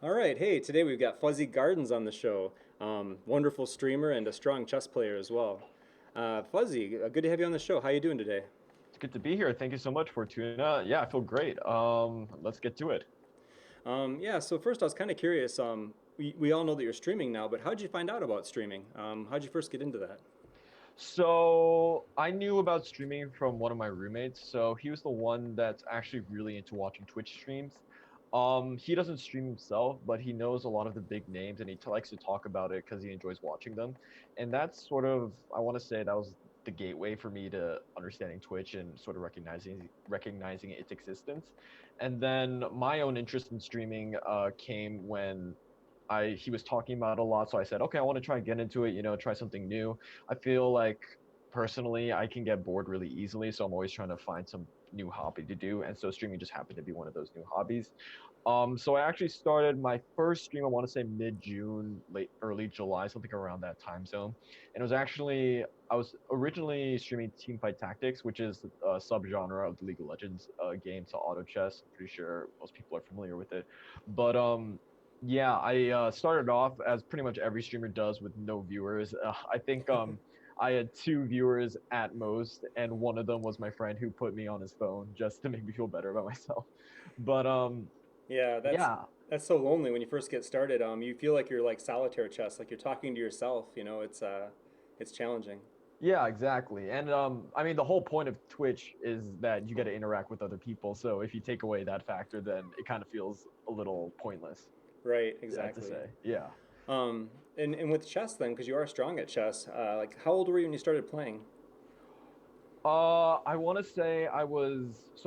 All right, hey, today we've got Fuzzy Gardens on the show. Wonderful streamer and a strong chess player as well. Fuzzy, good to have you on the show. How you doing today? It's good to be here. Thank you so much, Fortuna. Yeah, I feel great. Let's get to it. Yeah, so first I was kind of curious. We all know that you're streaming now, but how'd you find out about streaming? How'd you first get into that? So I knew about streaming from one of my roommates. So he was the one that's actually really into watching Twitch streams. He doesn't stream himself, but he knows a lot of the big names and he likes to talk about it because he enjoys watching them. And that's sort of, I want to say that was the gateway for me to understanding Twitch and sort of recognizing its existence. And then my own interest in streaming came when I he was talking about it a lot, so I said, okay, I want to try and get into it, try something new. I feel like personally I can get bored really easily, so I'm always trying to find some new hobby to do, and so streaming just happened to be one of those new hobbies. So I actually started my first stream, I want to say mid-June, late early July, something around that time zone. And it was actually I was originally streaming Teamfight Tactics, which is a subgenre of the League of Legends game to auto chess. I'm pretty sure most people are familiar with it. But yeah, I started off as pretty much every streamer does with no viewers. I think I had two viewers at most, and one of them was my friend who put me on his phone just to make me feel better about myself. But Yeah, yeah, that's so lonely when you first get started. You feel like you're like solitaire chess, like you're talking to yourself. It's challenging. yeah, exactly. And I mean, the whole point of Twitch is that you get to interact with other people. So if you take away that factor, then it kind of feels a little pointless. Right, I have to exactly. say, yeah. And with chess then, because you are strong at chess, like how old were you when you started playing? I want to say I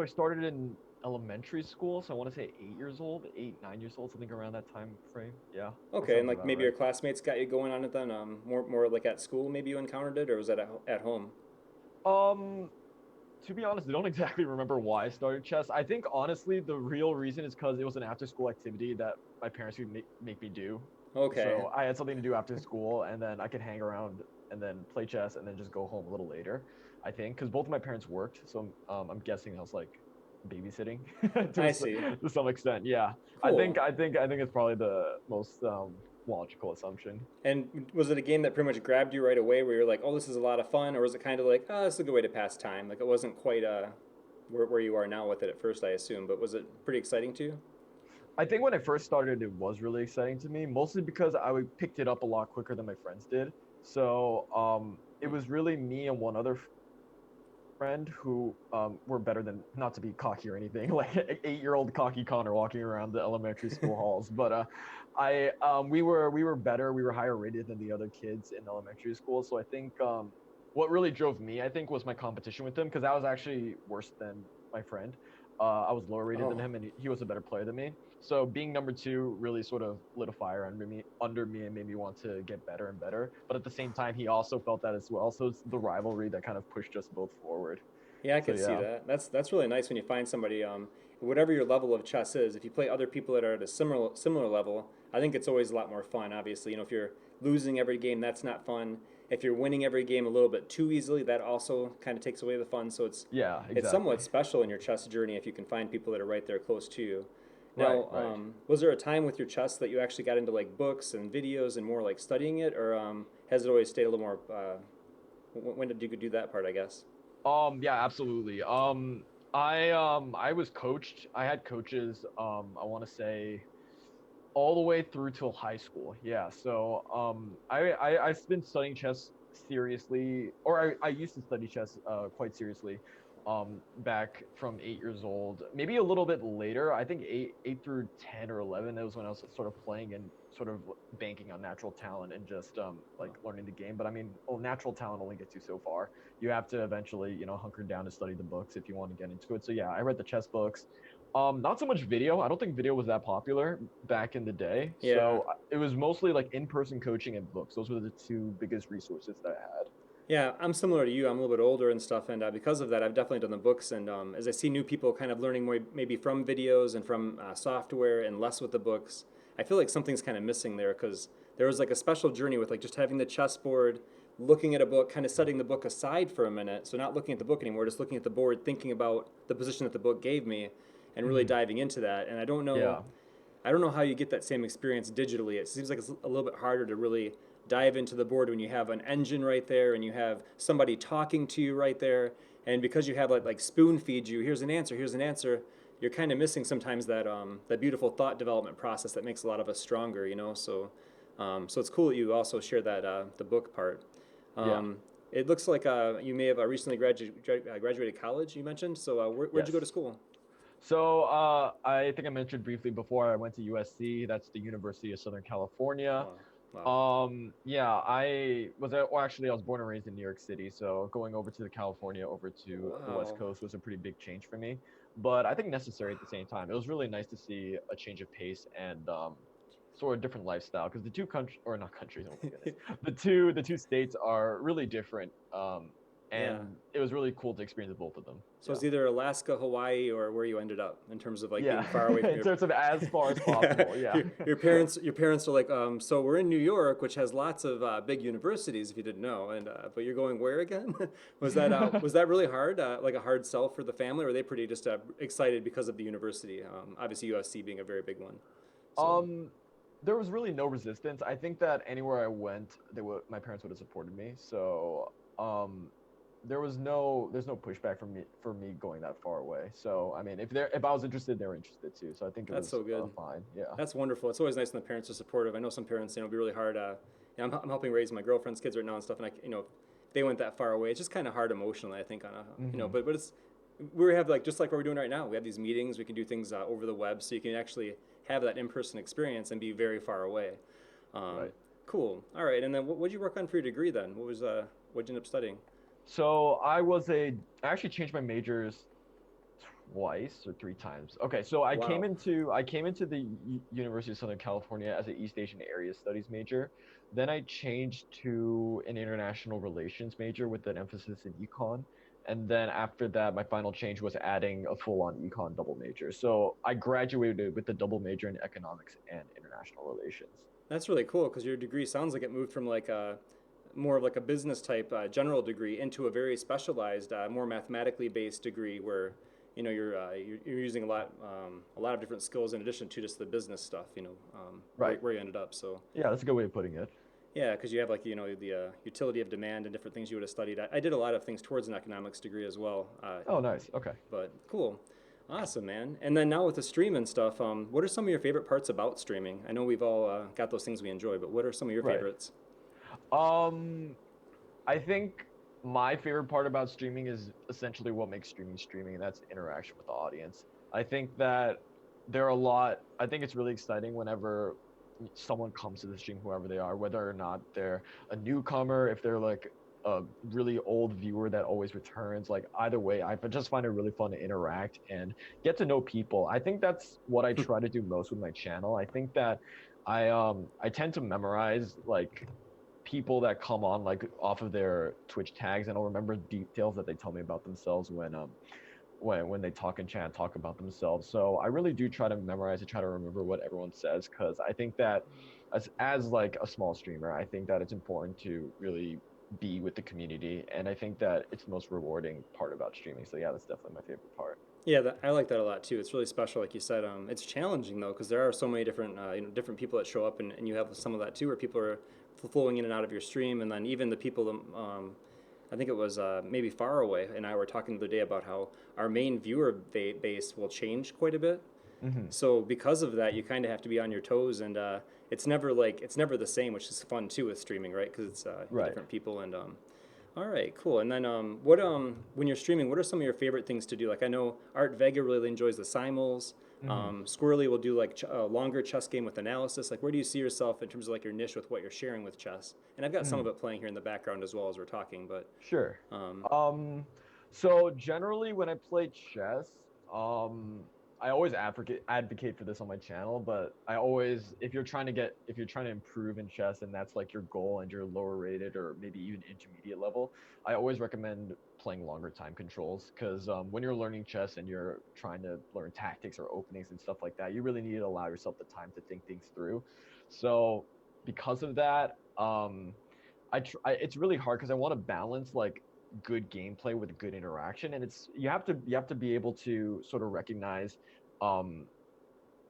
started in elementary school, so I want to say 8 years old, 8, 9 years old, something around that time frame. Yeah, that Okay, and sounds like about maybe your right. classmates got you going on it then. More like at school, maybe you encountered it, or was that at home? Um, to be honest, I don't exactly remember why I started chess. I think honestly, the real reason is because it was an after-school activity that my parents would make me do. Okay, So I had something to do after school, and then I could hang around and then play chess, and then just go home a little later. I think because both of my parents worked, so I'm guessing I was like babysitting I see. to some extent. Yeah, Cool. I think it's probably the most logical assumption. And was it a game that pretty much grabbed you right away, where you're like, "Oh, this is a lot of fun," or was it kind of like, "Oh, this is a good way to pass time"? Like it wasn't quite where you are now with it at first, I assume, but was it pretty exciting to you? I think when I first started, it was really exciting to me, mostly because picked it up a lot quicker than my friends did. So it Hmm. was really me and one other friend who were better than, not to be cocky or anything, like 8-year-old cocky Connor walking around the elementary school halls. But I we were better. We were higher rated than the other kids in elementary school. So I think what really drove me, I think, was my competition with him because I was actually worse than my friend. I was lower rated than Oh, him, and he was a better player than me. So being number two really sort of lit a fire under me and made me want to get better and better. But at the same time, he also felt that as well. So it's the rivalry that kind of pushed us both forward. yeah, I So could see yeah, that. That's really nice when you find somebody, whatever your level of chess is. If you play other people that are at a similar level, I think it's always a lot more fun. Obviously, if you're losing every game, that's not fun. If you're winning every game a little bit too easily, that also kind of takes away the fun. So yeah, it's somewhat exactly. special in your chess journey if you can find people that are right there close to you. Right, Now, right. was there a time with your chess that you actually got into like books and videos and more like studying it, or has it always stayed a little more? When did you do that part? I guess. Yeah, absolutely. I was coached. I had coaches. I want to say all the way through till high school. Yeah. So I've been studying chess seriously, or I used to study chess quite seriously back from 8 years old, maybe a little bit later. I think eight through 10 or 11. That was when I was sort of playing and sort of banking on natural talent and just like learning the game. But I mean, well, natural talent only gets you so far. You have to eventually, hunker down to study the books if you want to get into it. So yeah, I read the chess books. Not so much video. I don't think video was that popular back in the day. Yeah. So it was mostly like in-person coaching and books. Those were the two biggest resources that I had. Yeah, I'm similar to you. I'm a little bit older and stuff, and because of that, I've definitely done the books. And as I see new people kind of learning more, maybe from videos and from software, and less with the books, I feel like something's kind of missing there because there was like a special journey with like just having the chessboard, looking at a book, kind of setting the book aside for a minute. So not looking at the book anymore, just looking at the board, thinking about the position that the book gave me, and really Mhm. diving into that. And I don't know Yeah. I don't know how you get that same experience digitally. It seems like it's a little bit harder to really dive into the board when you have an engine right there and you have somebody talking to you right there. And because you have like spoon feed you, here's an answer. You're kind of missing sometimes that beautiful thought development process that makes a lot of us stronger, you know. So it's cool that you also share that the book part. Yeah. Um, it looks like you may have recently graduated college. You mentioned. So where'd you go to Yes. school? So I think I mentioned briefly before I went to USC. That's the University of Southern California. Wow, wow, Yeah, well, actually, I was born and raised in New York City, so going over to the California, over to the West wow. Coast was a pretty big change for me, but I think necessary at the same time. It was really nice to see a change of pace and sort of different lifestyle because the two countries, or not countries, oh my goodness, the two states are really different, Yeah. and it was really cool to experience both of them. So Yeah. it's either Alaska, Hawaii, or where you ended up in terms of like Yeah, being far away from in your. terms of as far as Yeah, possible. Yeah. your parents are like, so we're in New York, which has lots of big universities, if you didn't know, and but you're going where again? Was that really hard, like a hard sell for the family, or were they pretty just excited because of the university? Obviously USC being a very big one. So Um, there was really no resistance. I think that anywhere I went, my parents would have supported me. So, um, there's no pushback for me going that far away. So, I mean, if I was interested, they were interested too. So I think it that's was so good. fine. Yeah. That's wonderful. It's always nice when the parents are supportive. I know some parents, it'd be really hard. I'm helping raise my girlfriend's kids right now and stuff, and if they went that far away, it's just kind of hard emotionally, I think, Hmm. but it's we have like just like what we're doing right now. We have these meetings. We can do things over the web, so you can actually have that in-person experience and be very far away. Um, Right. cool. All right. And then what'd you work on for your degree then? What'd you end up studying? So I actually changed my majors twice or three times. Okay, so Wow. I came into the University of Southern California as an East Asian Area Studies major. Then I changed to an international relations major with an emphasis in econ. And then after that, my final change was adding a full-on econ double major. So I graduated with the double major in economics and international relations. That's really cool because your degree sounds like it moved from like a more of like a business type general degree into a very specialized, more mathematically based degree where you're using a lot of different skills in addition to just the business stuff. Right. Where you ended up. So Yeah, that's a good way of putting it. yeah, because you have like the utility of demand and different things you would have studied. I did a lot of things towards an economics degree as well. Oh, nice. Okay. But cool. Awesome, man. And then now with the stream and stuff, what are some of your favorite parts about streaming? I know we've all got those things we enjoy, but what are some of your Right. favorites? Um, I think my favorite part about streaming is essentially what makes streaming, and that's interaction with the audience. I think that I think it's really exciting whenever someone comes to the stream, whoever they are, whether or not they're a newcomer, if they're like a really old viewer that always returns. Like either way, I just find it really fun to interact and get to know people. I think that's what I try to do most with my channel. I think that I tend to memorize like people that come on like off of their Twitch tags, and I'll remember details that they tell me about themselves when they talk in chat, talk about themselves. So I really do try to memorize and try to remember what everyone says because I think that as like a small streamer, I think that it's important to really be with the community, and I think that it's the most rewarding part about streaming. So yeah, that's definitely my favorite part. Yeah, I like that a lot too. It's really special, like you said. It's challenging though, because there are so many different, different people that show up, and you have some of that too, where people are flowing in and out of your stream, and then even the people, I think it was maybe far away, and I were talking the other day about how our main viewer base will change quite a bit. Hmm. So because of that, you kind of have to be on your toes, and it's never the same, which is fun too with streaming, right? Because it's Right. different people and all right, cool. And then what when you're streaming, what are some of your favorite things to do? Like I know Art Vega really enjoys the simuls. Hmm. Squirrely will do like a longer chess game with analysis. Like where do you see yourself in terms of like your niche with what you're sharing with chess? And I've got some Hmm. of it playing here in the background as well as we're talking, but Sure. um, Um, so generally when I play chess, I always advocate for this on my channel, but if you're trying to improve in chess and that's like your goal and you're lower rated or maybe even intermediate level, I always recommend playing longer time controls because when you're learning chess and you're trying to learn tactics or openings and stuff like that, you really need to allow yourself the time to think things through. So because of that, it's really hard because I want to balance like good gameplay with good interaction, and it's you have to be able to sort of recognize um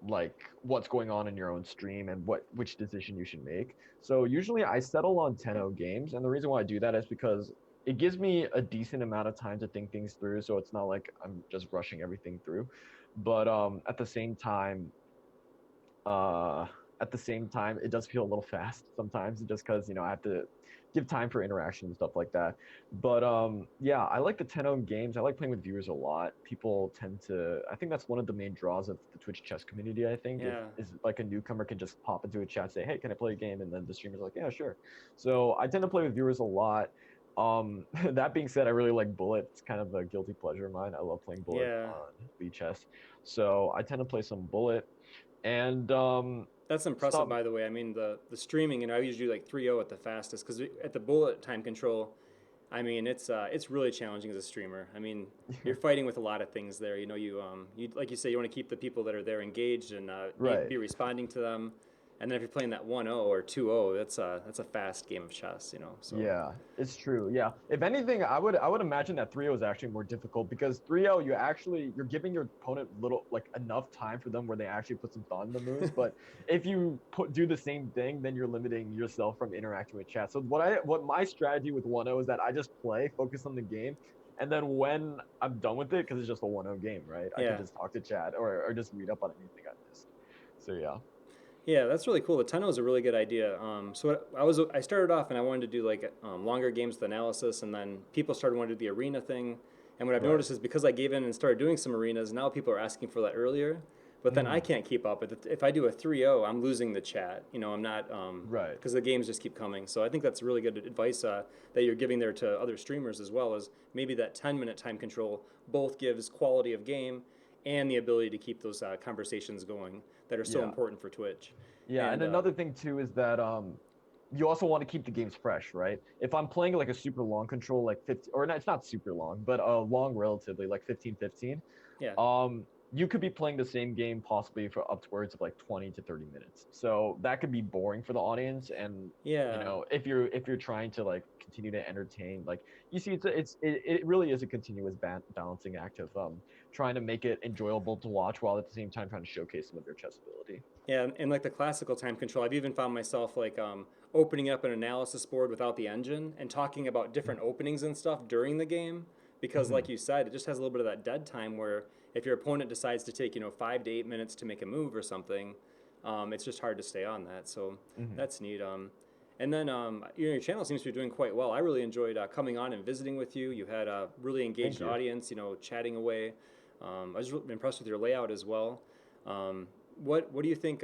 like what's going on in your own stream and which decision you should make. So usually I settle on 10-0 games, and the reason why I do that is because it gives me a decent amount of time to think things through, so it's not like I'm just rushing everything through. But uh at the same time it does feel a little fast sometimes just because I have to give time for interaction and stuff like that. But yeah, I like the 10 games. I like playing with viewers a lot. People tend to, I think that's one of the main draws of the Twitch chess community. I think if Yeah. is like a newcomer can just pop into a chat, say, hey, can I play a game, and then the streamer's like, yeah, sure. So I tend to play with viewers a lot. That being said, I really like Bullet. It's kind of a guilty pleasure of mine. I love playing Bullet Yeah. on League Chess, so I tend to play some Bullet. And That's impressive, some by the way. I mean, the streaming, I usually do like 3-0 at the fastest because at the bullet time control, I mean, it's really challenging as a streamer. I mean, you're fighting with a lot of things there. You like you say, you want to keep the people that are there engaged and right. be responding to them. And then if you're playing that 1-0 or 2-0, that's a fast game of chess. So Yeah, it's true. Yeah. If anything, I would imagine that 3-0 is actually more difficult because 3-0 you're giving your opponent little like enough time for them where they actually put some thought in the moves. But if you do the same thing, then you're limiting yourself from interacting with chat. So what my strategy with 1-0 is that I just play, focus on the game, and then when I'm done with it, because it's just a 1-0 game, right? I could yeah, just talk to chat or just read up on anything I missed. So yeah. yeah, that's really cool. The 10 is a really good idea. I started off and I wanted to do like longer games with analysis, and then people started wanting to do the arena thing. And what I've Right. noticed is because I gave in and started doing some arenas, now people are asking for that earlier. But then I Hmm. can't keep up. If I do a 3-0, I'm losing the chat. I'm not Right. because the games just keep coming. So I think that's really good advice that you're giving there to other streamers as well. As maybe that 10-minute time control both gives quality of game and the ability to keep those conversations going that are so Yeah. important for Twitch. Yeah, and And another thing too is that you also want to keep the games fresh, right? If I'm playing like a super long control, like 50, or not, it's not super long, but long relatively, like 15-15, yeah, you could be playing the same game possibly for upwards of like 20 to 30 minutes. So that could be boring for the audience. And yeah, if you're trying to like continue to entertain, like you see, it really is a continuous balancing act of trying to make it enjoyable to watch while at the same time trying to showcase some of your chess ability. yeah. And like the classical time control, I've even found myself like opening up an analysis board without the engine and talking about different openings and stuff during the game because, Mm-hmm. like you said, it just has a little bit of that dead time where if your opponent decides to take 5 to 8 minutes to make a move or something, it's just hard to stay on that. So Mm-hmm. that's neat. And then your channel seems to be doing quite well. I really enjoyed coming on and visiting with you. You had a really Thank engaged you. audience, chatting away. I was really impressed with your layout as well. Um, what do you think?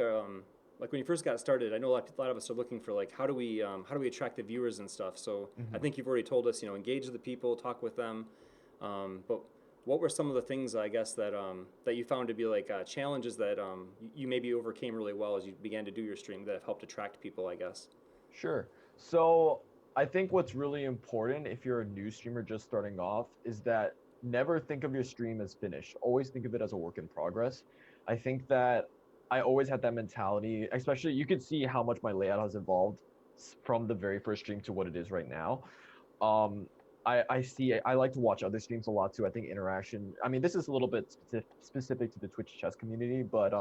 Like when you first got started, I know a lot of us are looking for like how do we attract the viewers and stuff. So I Mm-hmm. think you've already told us, engage the people, talk with them. But what were some of the things I guess that you found to be like challenges that you maybe overcame really well as you began to do your stream that have helped attract people? I guess. Sure. So I think what's really important if you're a new streamer just starting off is that never think of your stream as finished. Always think of it as a work in progress. I think that I always had that mentality, especially you can see how much my layout has evolved from the very first stream to what it is right now. Um, I like to watch other streams a lot too. I think interaction. I mean, this is a little bit specific to the Twitch chess community, but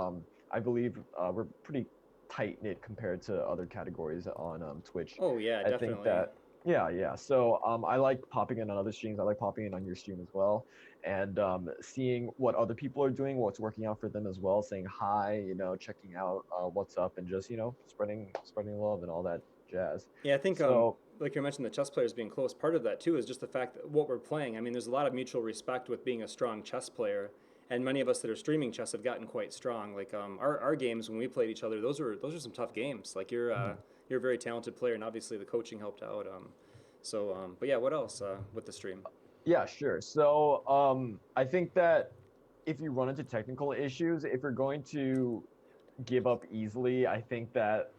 I believe we're pretty tight knit compared to other categories on Twitch. Oh yeah, I think definitely. that yeah, yeah. So I like popping in on other streams. I like popping in on your stream as well, and seeing what other people are doing, what's working out for them as well. Saying hi, checking out what's up, and just spreading love and all that jazz. Yeah, I think So like you mentioned, the chess players being close. Part of that too is just the fact that what we're playing. I mean, there's a lot of mutual respect with being a strong chess player, and many of us that are streaming chess have gotten quite strong. Like our games when we played each other, those are some tough games. Like you're a very talented player, and obviously the coaching helped out. But yeah, what else with the stream? yeah, sure. So, I think that if you run into technical issues, if you're going to give up easily, I think that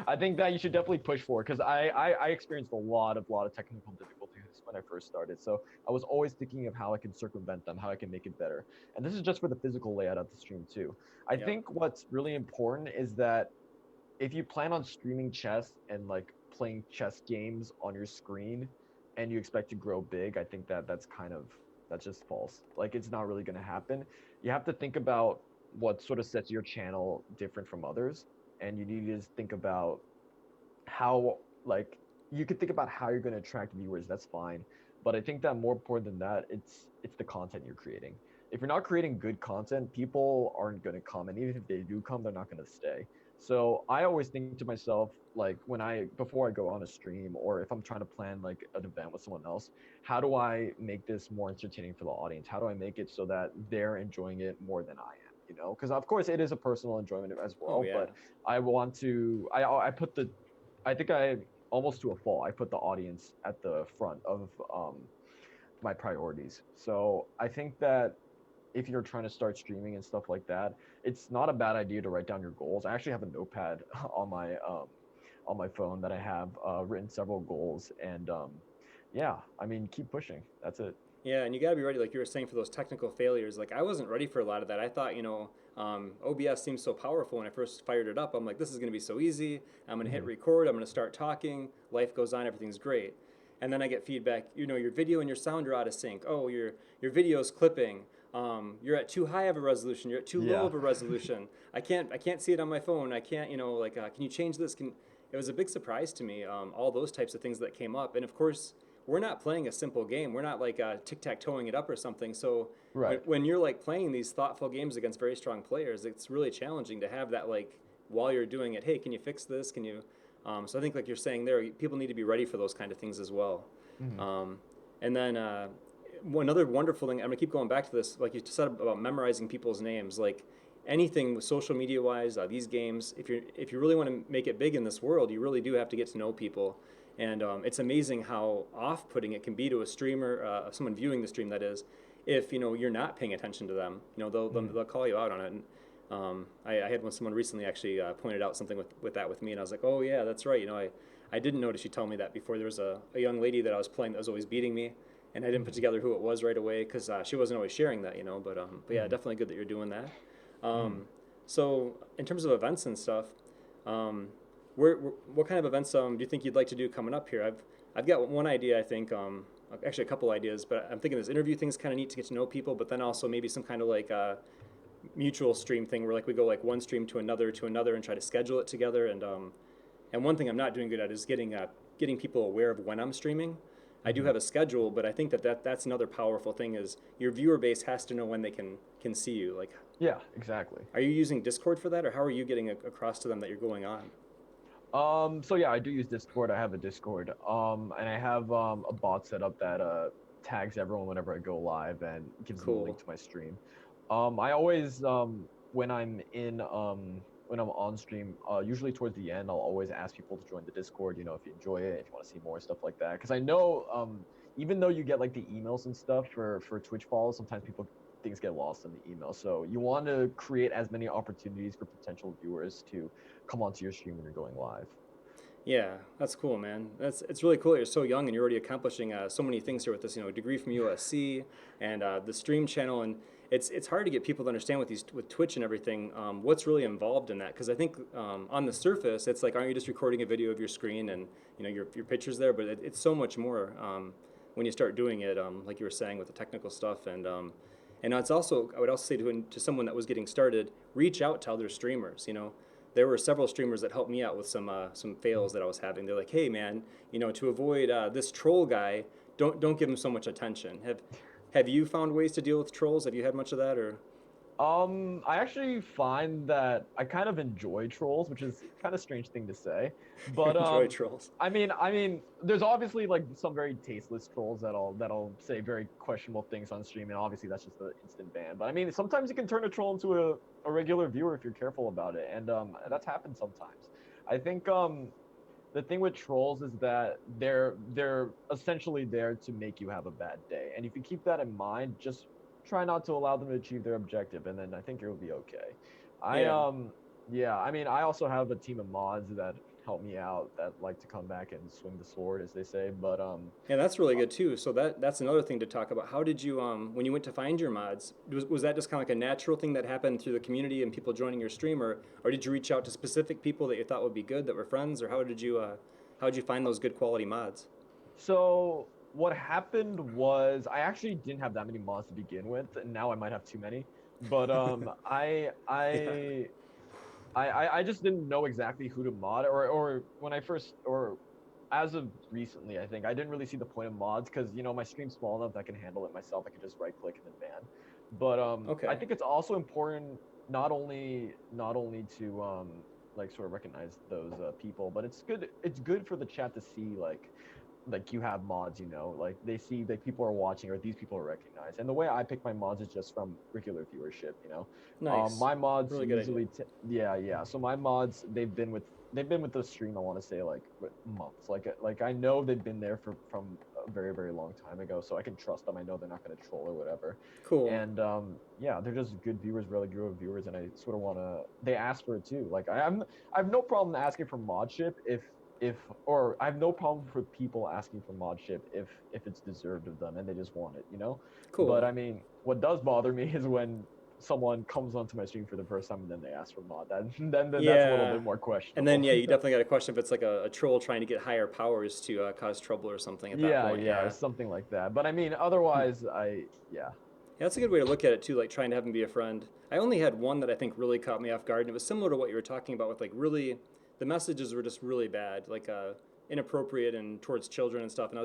I think that you should definitely push forward because I experienced a lot of technical difficulties when I first started. So I was always thinking of how I can circumvent them, how I can make it better. And this is just for the physical layout of the stream too. I Yep. think what's really important is that if you plan on streaming chess and like playing chess games on your screen and you expect to grow big, I think that's just false. Like it's not really going to happen. You have to think about what sort of sets your channel different from others, and you need to just think about how, like, you could think about how you're going to attract viewers. That's fine, but I think that more important than that, it's the content you're creating. If you're not creating good content, people aren't going to come, and even if they do come, they're not going to stay. So I always think to myself, like, when I before I go on a stream, or if I'm trying to plan like an event with someone else, how do I make this more entertaining for the audience? How do I make it so that they're enjoying it more than I am? You know, because of course it is a personal enjoyment as Oh well, yeah. but I want to. I put the I think I almost to a fault. I put the audience at the front of my priorities. So I think that if you're trying to start streaming and stuff like that, it's not a bad idea to write down your goals. I actually have a notepad on my phone that I have written several goals, and yeah, I mean, keep pushing. That's it. Yeah, and you got to be ready, like you were saying, for those technical failures. Like I wasn't ready for a lot of that. I thought, OBS seems so powerful when I first fired it up. I'm like, this is going to be so easy. I'm going to hit Hmm. record. I'm going to start talking. Life goes on. Everything's great. And then I get feedback. Your video and your sound are out of sync. Oh, your video's clipping. You're at too high of a resolution. You're at too low Yeah. of a resolution. I can't see it on my phone. I can't. Can you change this? Can It was a big surprise to me. All those types of things that came up, and of course we're not playing a simple game. We're not like tic tac toeing it up or something. So when, Right. when you're like playing these thoughtful games against very strong players, it's really challenging to have that like while you're doing it. Hey, can you fix this? Can you? So I think like you're saying there, people need to be ready for those kind of things as well. Hmm. Um, and then one other wonderful thing. I'm gonna keep going back to this, like you said about memorizing people's names, like. Anything with social media wise, these games, if you really want to make it big in this world, you really do have to get to know people. And it's amazing how off-putting it can be to a streamer, someone viewing the stream that is, if you're not paying attention to them. Hmm. They'll call you out on it. And, I had someone recently actually pointed out something with that with me, and I was like, oh yeah, that's right. I didn't notice you tell me that before. There was a young lady that I was playing that was always beating me, and I didn't put Hmm. together who it was right away because she wasn't always sharing that. But yeah, Hmm. definitely good that you're doing that. Hmm. Um, so in terms of events and stuff, um, what kind of events do you think you'd like to do coming up here? I've got one idea. I think actually a couple ideas, but I'm thinking this interview thing's kind of neat to get to know people, but then also maybe some kind of like mutual stream thing where like we go like one stream to another and try to schedule it together. And one thing I'm not doing good at is getting people aware of when I'm streaming. I do Hmm. have a schedule, but I think that's another powerful thing is your viewer base has to know when they can see you. Like, Yeah. Exactly. are you using Discord for that, or how are you getting across to them that you're going on? So yeah, I do use Discord. I have a Discord. And I have a bot set up that tags everyone whenever I go live and gives them a link Cool. to my stream. I always when I'm in when I'm on stream, usually towards the end, I'll always ask people to join the Discord. You know, if you enjoy it, if you want to see more stuff like that. Because I know even though you get like the emails and stuff for Twitch follows, sometimes people things get lost in the email. So you want to create as many opportunities for potential viewers to come onto your stream when you're going live. Yeah, that's cool, man. It's really cool that you're so young and you're already accomplishing so many things here with this, degree from USC and the stream channel. And it's hard to get people to understand with Twitch and everything, what's really involved in that. Because I think on the surface, it's like, aren't you just recording a video of your screen and your pictures there? But it's so much more when you start doing it, like you were saying with the technical stuff. And it's also, I would also say to someone that was getting started, reach out to other streamers. There were several streamers that helped me out with some fails that I was having. They're like, "Hey, man, to avoid this troll guy, don't give him so much attention." Have you found ways to deal with trolls? Have you had much of that, or I actually find that I kind of enjoy trolls, which is kind of strange thing to say, but enjoy trolls? there's obviously like some very tasteless trolls that'll say very questionable things on stream, and obviously that's just an instant ban. But I mean, sometimes you can turn a troll into a regular viewer if you're careful about it, and that's happened sometimes. I think the thing with trolls is that they're essentially there to make you have a bad day, and if you keep that in mind, just try not to allow them to achieve their objective, and then I think you'll be okay. I Yeah. Yeah, I mean, I also have a team of mods that help me out that like to come back and swing the sword, as they say. But Yeah, that's really good too. So that's another thing to talk about. How did you when you went to find your mods, was that just kind of like a natural thing that happened through the community and people joining your stream, or did you reach out to specific people that you thought would be good that were friends, or how did you find those good quality mods? So what happened was I actually didn't have that many mods to begin with, and now I might have too many. But Yeah. I just didn't know exactly who to mod, or when I first, or as of recently, I think I didn't really see the point of mods because my stream's small enough that I can handle it myself. I can just right click and then ban. But I Okay. think it's also important not only to like sort of recognize those people, but it's good for the chat to see like you have mods, like they see that people are watching or these people are recognized. And the way I pick my mods is just from regular viewership. Nice. My mods Really good idea. usually, yeah. So my mods, they've been with the stream. I want to say like months. Like I know they've been there from a very very long time ago, so I can trust them. I know they're not going to troll or whatever. Cool. And yeah, they're just good viewers, really good viewers, and I sort of want to. They ask for it too. Like I have no problem asking for modship if or I have no problem for people asking for modship if it's deserved of them and they just want it. But Cool. I mean, what does bother me is when someone comes onto my stream for the first time and then they ask for mod. Then that's a little Yeah. bit more And then questionable. yeah, you definitely got to question if it's like a troll trying to get higher powers to cause trouble or something at that point. Yeah, or Yeah. something like that. But I mean, Hmm. otherwise, yeah. Yeah, that's a good way to look at it too, like trying to have him be a friend. I only had one that I think really caught me off guard, and it was similar to what you were talking about with like really, the messages were just really bad, like inappropriate and towards children and stuff. And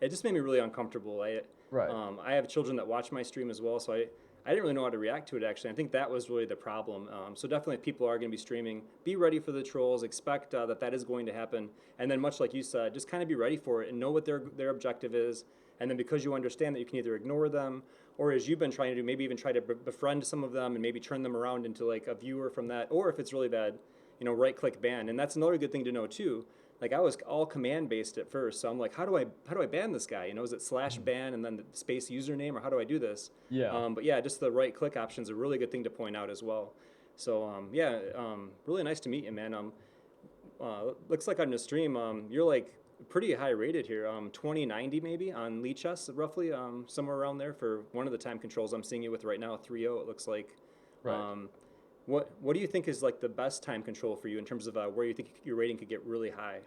it just made me really uncomfortable. Right. I have children that watch my stream as well, so I didn't really know how to react to it actually. I think that was really the problem. So definitely, if people are going to be streaming, be ready for the trolls. Expect that is going to happen, and then much like you said, just kind of be ready for it and know what their objective is. And then because you understand that you can either ignore them or as you've been trying to do, maybe even try to befriend some of them and maybe turn them around into like a viewer from that. Or if it's really bad, right click ban. And that's another good thing to know too. Like I was all command based at first, so I'm like, how do I ban this guy? Is it slash Mhm. ban and then the space username, or how do I do this? Yeah. But yeah, just the right click option is a really good thing to point out as well. So yeah, really nice to meet you, man. Looks like on the stream, you're like pretty high rated here. 2090 maybe on Lee Chess, roughly, somewhere around there for one of the time controls I'm seeing you with right now, 3.0. It looks like. Right. Um, what do you think is like the best time control for you in terms of where you think your rating could get really high?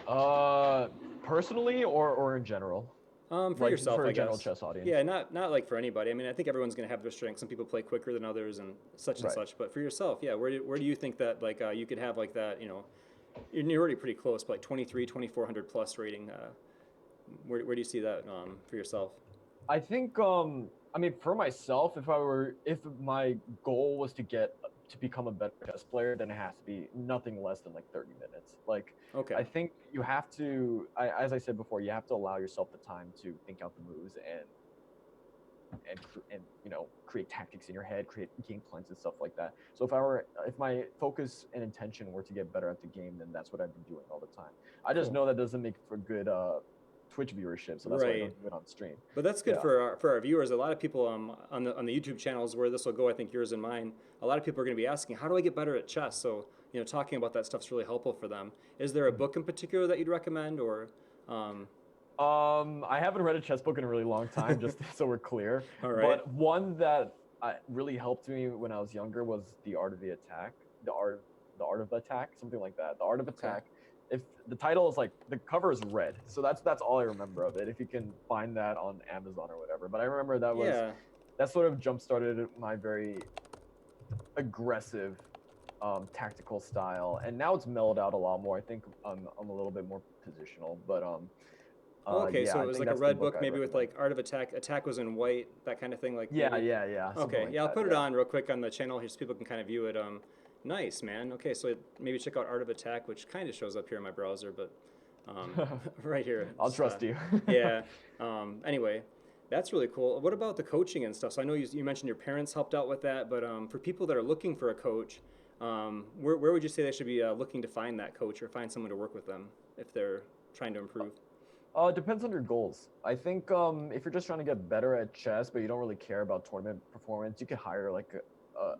Uh, Personally or in general, For like yourself, for a I general guess. chess audience. Yeah, not like for anybody. I mean, I think everyone's gonna have their strengths. Some people play quicker than others, and Right. such. But for yourself, yeah, where do you think that like you could have like that? You're already pretty close, but like 23, 2400 plus rating. Where do you see that for yourself? I think I mean for myself, if my goal was to become a better chess player, then it has to be nothing less than like 30 minutes. Like Okay, I think you have to as I said before, you have to allow yourself the time to think out the moves and create tactics in your head, create game plans and stuff like that. So if my focus and intention were to get better at the game, then that's what I've been doing all the time. I just cool. know that doesn't make for good Twitch viewership, so that's why I Right. don't do it on stream. But that's good Yeah. for our viewers. A lot of people on the YouTube channels where this will go, I think yours and mine. A lot of people are going to be asking, how do I get better at chess? So talking about that stuff's really helpful for them. Is there a Mhm. book in particular that you'd recommend, or? Um, I haven't read a chess book in a really long time, just so we're clear. all right. But one that really helped me when I was younger was The Art of the Attack, the Art of Attack, something like that. The Art of Okay. Attack. If the title is like the cover is red, so that's all I remember of it. If you can find that on Amazon or whatever, but I remember Yeah. that sort of jump started my very aggressive tactical style, and now it's mellowed out a lot more. I think I'm a little bit more positional, but Oh, okay, yeah, so it I was think like a that's the red book book, I'd maybe with recommend. like Art of Attack. Attack was in white, that kind of thing. Like Yeah, maybe. yeah, something Okay, like yeah, I'll that. put it Yeah. on real quick on the channel here so people can kind of view it. Nice, man. Okay, so maybe check out Art of Attack, which kind of shows up here in my browser, but right here. I'll trust you. Yeah. Anyway, that's really cool. What about the coaching and stuff? So I know you mentioned your parents helped out with that, but for people that are looking for a coach, where would you say they should be looking to find that coach or find someone to work with them if they're trying to improve? It depends on your goals. I think if you're just trying to get better at chess, but you don't really care about tournament performance, you could hire like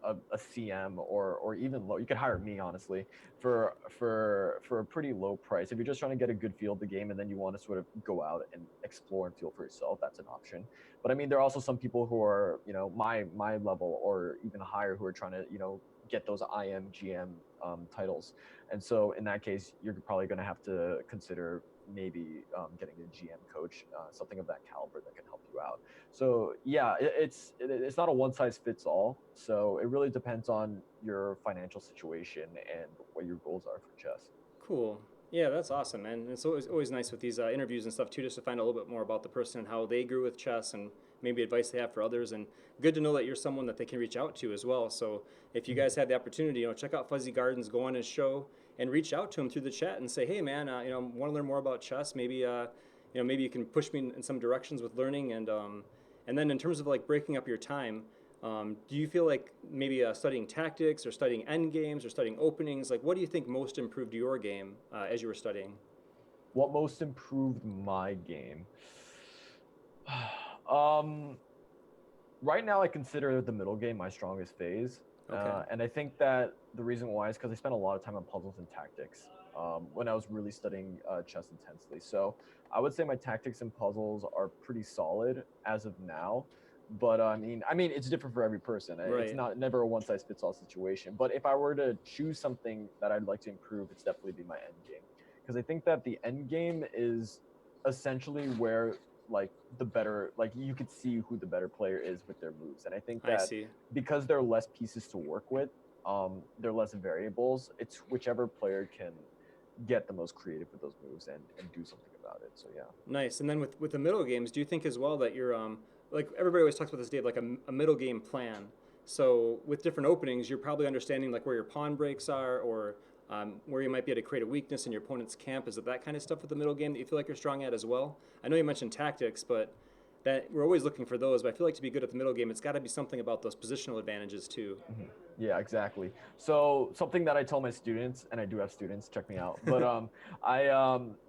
a CM or even low. You could hire me honestly for a pretty low price. If you're just trying to get a good feel of the game and then you want to sort of go out and explore and feel for yourself, that's an option. But I mean, there are also some people who are my level or even higher who are trying to get those IM GM titles. And so in that case, you're probably going to have to consider maybe getting a GM coach, something of that caliber that can help you out. So yeah, it's not a one size fits all. So it really depends on your financial situation and what your goals are for chess. Cool. Yeah, that's awesome, man. It's always nice with these interviews and stuff too, just to find a little bit more about the person and how they grew with chess and maybe advice they have for others. And good to know that you're someone that they can reach out to as well. So if you guys Mhm. had the opportunity, check out Fuzzy Gardens, go on his show, and reach out to him through the chat and say, hey, man, I want to learn more about chess. Maybe maybe you can push me in some directions with learning. And then in terms of like breaking up your time. Do you feel like maybe studying tactics or studying end games or studying openings? Like, what do you think most improved your game as you were studying? What most improved my game? um, right now, I consider the middle game my strongest phase, Okay. and I think that the reason why is because I spent a lot of time on puzzles and tactics when I was really studying chess intensely. So I would say my tactics and puzzles are pretty solid as of now. But I mean, it's different for every person. It's Right. not never a one size fits all situation. But if I were to choose something that I'd like to improve, it's definitely be my end game, because I think that the end game is essentially where like the better, like you could see who the better player is with their moves. And I think I that see. because there are less pieces to work with, there are less variables. It's whichever player can get the most creative with those moves and do something about it. So yeah. Nice. And then with the middle games, do you think as well that you're like everybody always talks about this, Dave, like a middle game plan. So with different openings, you're probably understanding like where your pawn breaks are or where you might be able to create a weakness in your opponent's camp. Is it that kind of stuff with the middle game that you feel like you're strong at as well? I know you mentioned tactics, but that we're always looking for those. But I feel like to be good at the middle game, it's got to be something about those positional advantages too. Mhm. Yeah, exactly. So something that I tell my students, and I do have students, check me out. But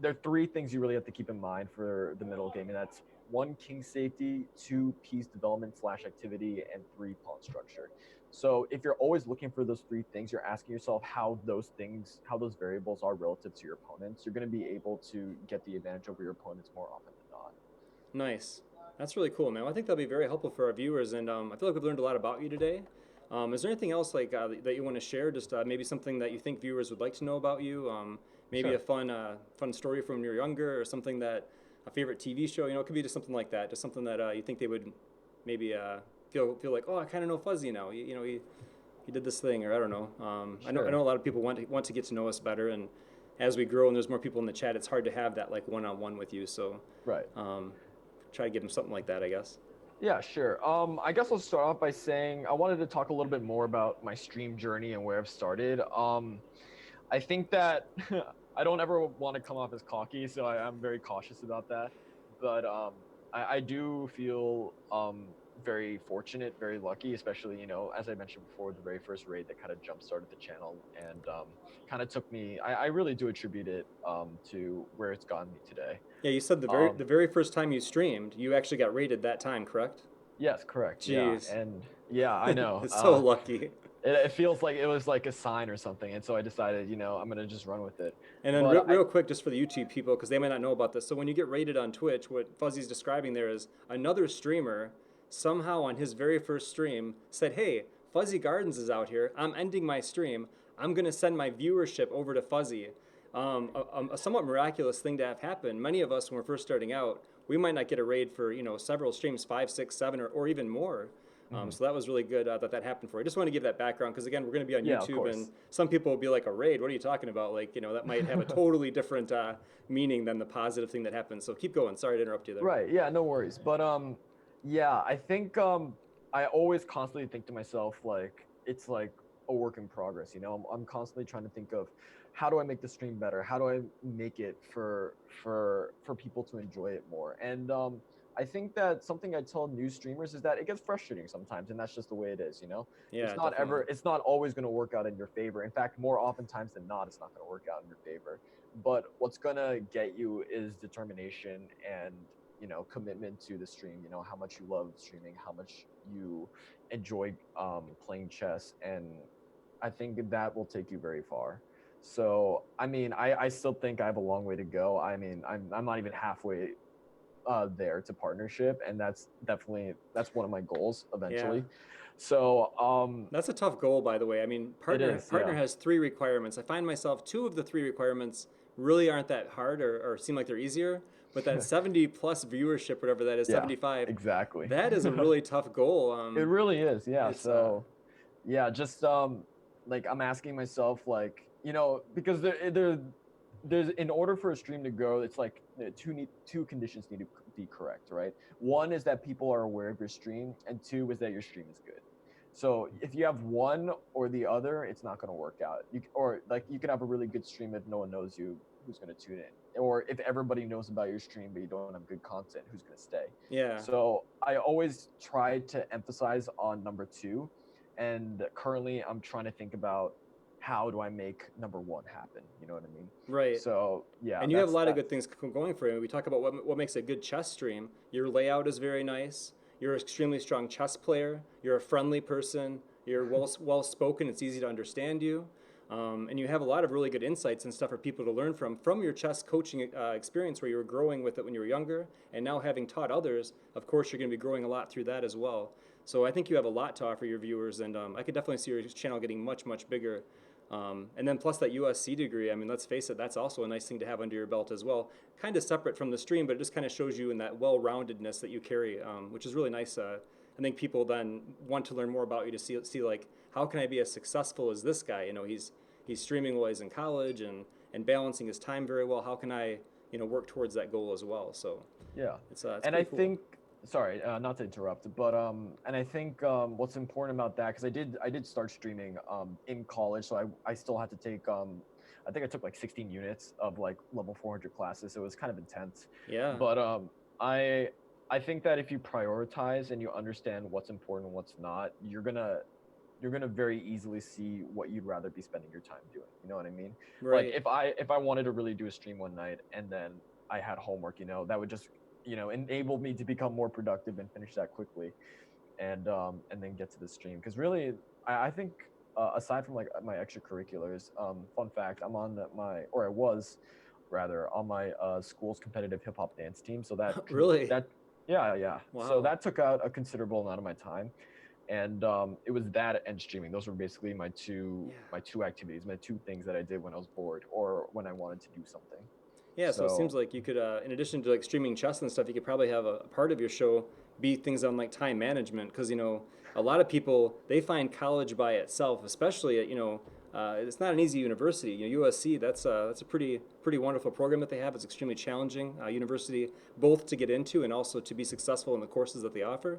there are three things you really have to keep in mind for the middle game, and that's one, king safety, two, piece development slash activity, and three, pawn structure. So if you're always looking for those three things, you're asking yourself how those things, how those variables are relative to your opponents. You're going to be able to get the advantage over your opponents more often than not. Nice. That's really cool, man. Well, I think that'll be very helpful for our viewers, and I feel like we've learned a lot about you today. Is there anything else like that you want to share? Just maybe something that you think viewers would like to know about you. Maybe a Sure. fun story from when you were younger, or something that a favorite TV show. It could be just something like that. Just something that you think they would maybe feel like, oh, I kind of know Fuzzy now. He did this thing, or I don't know. I Sure. know a lot of people want to get to know us better, and as we grow and there's more people in the chat, it's hard to have that like one-on-one with you. So. Right. Um, Try to give them something like that, I guess. Yeah, sure. I guess I'll start off by saying I wanted to talk a little bit more about my stream journey and where I've started. I think that I don't ever want to come off as cocky, so I'm very cautious about that. But I do feel very fortunate, very lucky, especially, as I mentioned before, the very first raid that kind of jump started the channel and kind of took me. I really do attribute it to where it's gotten me today. Yeah, you said Um, the very first time you streamed, you actually got rated that time, correct? yes, correct. Yeah, Jeez, and yeah, I know. it's so lucky. It feels like it was like a sign or something, and so I decided, I'm gonna just run with it. And then But real quick, just for the YouTube people, because they might not know about this. So when you get rated on Twitch, what Fuzzy's describing there is another streamer somehow on his very first stream said, "Hey, Fuzzy Gardens is out here. I'm ending my stream. I'm gonna send my viewership over to Fuzzy." A somewhat miraculous thing to have happen. Many of us, when we're first starting out, we might not get a raid for several streams, 5, 6, 7, or even more. mhm. So that was really good that happened for you. I just want to give that background because again, we're going to be on Yeah, of YouTube, and course. some people will be like, a raid? What are you talking about? Like, that might have a totally different meaning than the positive thing that happened. So keep going. Sorry to interrupt you there. Right. Yeah, no worries. But yeah, I think I always constantly think to myself like it's like a work in progress. I'm constantly trying to think of how do I make the stream better? How do I make it for people to enjoy it more? And I think that something I tell new streamers is that it gets frustrating sometimes, and that's just the way it is. Yeah, definitely. It's not always going to work out in your favor. In fact, more oftentimes than not, it's not going to work out in your favor. But what's gonna get you is determination and commitment to the stream. How much you love streaming, how much you enjoy playing chess, and I think that will take you very far. So I mean, I still think I have a long way to go. I mean, I'm not even halfway there to partnership, and that's one of my goals Yeah. eventually. So That's a tough goal, by the way. I mean, it partner is, partner yeah. has three requirements. I find myself two of the three requirements really aren't that hard or seem like they're easier. But that 70 plus viewership, whatever that is, Yeah, 75, exactly. that is a really tough goal. It really is. Yeah. It's So yeah, just like I'm asking myself like, because there's in order for a stream to go, it's like two conditions need to be correct, right? One is that people are aware of your stream, and two is that your stream is good. So if you have one or the other, it's not going to work out. Or like you can have a really good stream if no one knows you, who's going to tune in, or if everybody knows about your stream but you don't have good content, who's going to stay. yeah. So I always try to emphasize on number two, and currently I'm trying to think about how do I make number one happen. You know what I mean? Right. So yeah, And you have a that's lot of that. good things going for you. We talk about what makes a good chess stream. Your layout is very nice. You're an extremely strong chess player. You're a friendly person. You're well spoken. It's easy to understand you. And you have a lot of really good insights and stuff for people to learn from your chess coaching experience where you were growing with it when you were younger, and now having taught others. Of course, you're going to be growing a lot through that as well. So I think you have a lot to offer your viewers, and I could definitely see your channel getting much bigger. And then plus that USC degree, I mean, let's face it, that's also a nice thing to have under your belt as well. Kind of separate from the stream, but it just kind of shows you in that well-roundedness that you carry, which is really nice. I think people then want to learn more about you to see like, how can I be as successful as this guy? He's streaming while he's in college and balancing his time very well. How can I, work towards that goal as well? So Yeah, it's and I pretty cool. think, sorry, not to interrupt, but and I think what's important about that, because I did start streaming in college, so I still had to take I think I took like 16 units of like level 400 classes, so it was kind of intense. Yeah, But I I think that if you prioritize and you understand what's important and what's not, you're gonna very easily see what you'd rather be spending your time doing. You know what I mean? Like right. if I wanted to really do a stream one night and then I had homework, that would just enable me to become more productive and finish that quickly, and then get to the stream. Because really, I think aside from like my extracurriculars, fun fact, I'm on I was rather on my school's competitive hip hop dance team. So Really? that yeah, yeah. So Wow. that took out a considerable amount of my time, and it was that and streaming. Those were basically Yeah. my two activities, my two things that I did when I was bored or when I wanted to do something. Yeah, so it seems So like you could, in addition to like streaming chess and stuff, you could probably have a part of your show be things on like time management, because a lot of people they find college by itself, especially at it's not an easy university. USC, that's a pretty wonderful program that they have. It's extremely challenging university both to get into and also to be successful in the courses that they offer.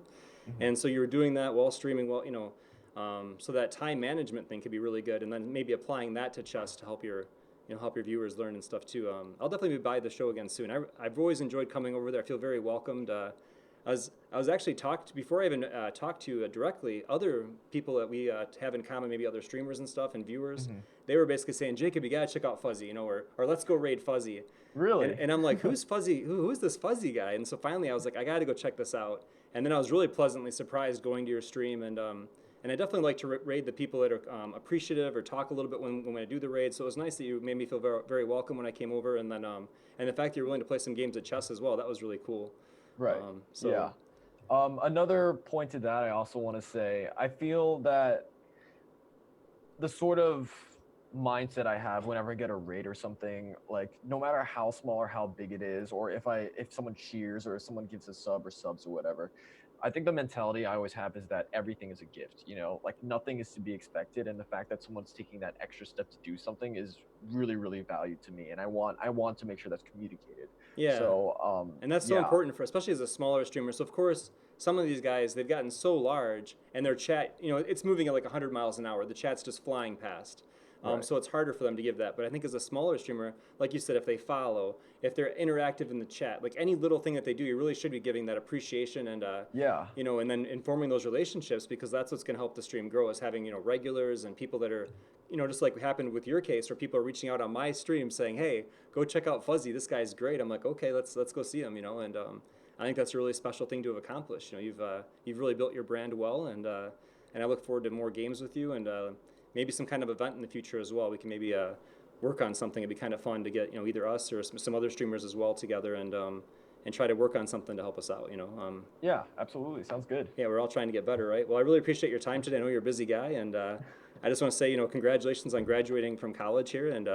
mhm. And so you're doing that while streaming, so that time management thing could be really good, and then maybe applying that to chess to help your viewers learn and stuff too. I'll definitely be by the show again soon. I've always enjoyed coming over there. I feel very welcomed. I was actually talked before I even talked to you directly. Other people that we have in common, maybe other streamers and stuff and viewers, Mhm. they were basically saying, Jacob, you gotta check out Fuzzy, or let's go raid Fuzzy. And, Really? and I'm like, who's Fuzzy? Who's this Fuzzy guy? And so finally, I was like, I got to go check this out. And then I was really pleasantly surprised going to your stream, and I definitely like to raid the people that are appreciative or talk a little bit when I do the raid. So it was nice that you made me feel very welcome when I came over, and the fact that you're willing to play some games of chess as well. That was really cool. Right. So Yeah. Another point to that, I also want to say, I feel that the sort of mindset I have whenever I get a raid or something, like no matter how small or how big it is, or if someone cheers or if someone gives a sub or subs or whatever, I think the mentality I always have is that everything is a gift, like nothing is to be expected, and the fact that someone's taking that extra step to do something is really, really valued to me, and I want to make sure that's communicated. yeah, So and that's so yeah, important for especially as a smaller streamer. So of course, some of these guys they've gotten so large, and their chat, it's moving at like 100 miles an hour. The chat's just flying past. right. So it's harder for them to give that. But I think as a smaller streamer, like you said, if they follow, if they're interactive in the chat, like any little thing that they do, you really should be giving that appreciation and Yeah. and then informing those relationships, because that's what's going to help the stream grow, is having regulars and people that are just like happened with your case, where people are reaching out on my stream saying, hey, go check out Fuzzy, this guy's great. I'm like, okay, let's go see him, and I think that's a really special thing to have accomplished. You've really built your brand well, and I look forward to more games with you, and maybe some kind of event in the future as well. We can maybe work on something. It'd be kind of fun to get either us or some other streamers as well together, and try to work on something to help us out. Yeah, absolutely. Sounds good. Yeah, we're all trying to get better, right? Well, I really appreciate your time today. I know you're a busy guy, and I just want to say, congratulations on graduating from college here, and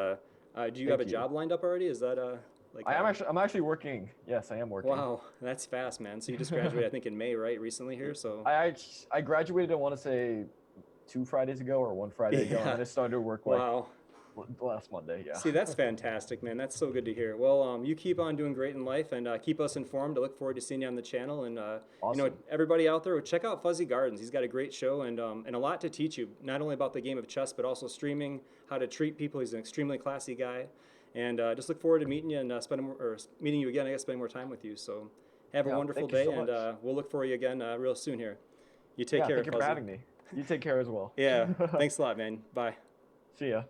Do you have a Thank you. job lined up already? Is that like I'm actually working. Yes, I am working. wow, that's fast, man. So you just graduated, I think, in May, right? Recently here, so I graduated, I want to say 2 Fridays ago or 1 Friday ago, and yeah. then I started to work like Wow. last Monday. Yeah. See, that's fantastic, man. That's so good to hear. Well, you keep on doing great in life and keep us informed. I look forward to seeing you on the channel. And, Awesome. everybody out there, check out Fuzzy Gardens. He's got a great show and a lot to teach you, not only about the game of chess, but also streaming, how to treat people. He's an extremely classy guy. And just look forward to meeting you and meeting you again, I guess, spending more time with you. So have a Yeah. wonderful Thank you day, so and much. we'll look for you again real soon here. You take Yeah. care, Thank you for Fuzzy. having me. You take care as well. Yeah, thanks a lot, man. Bye. See ya.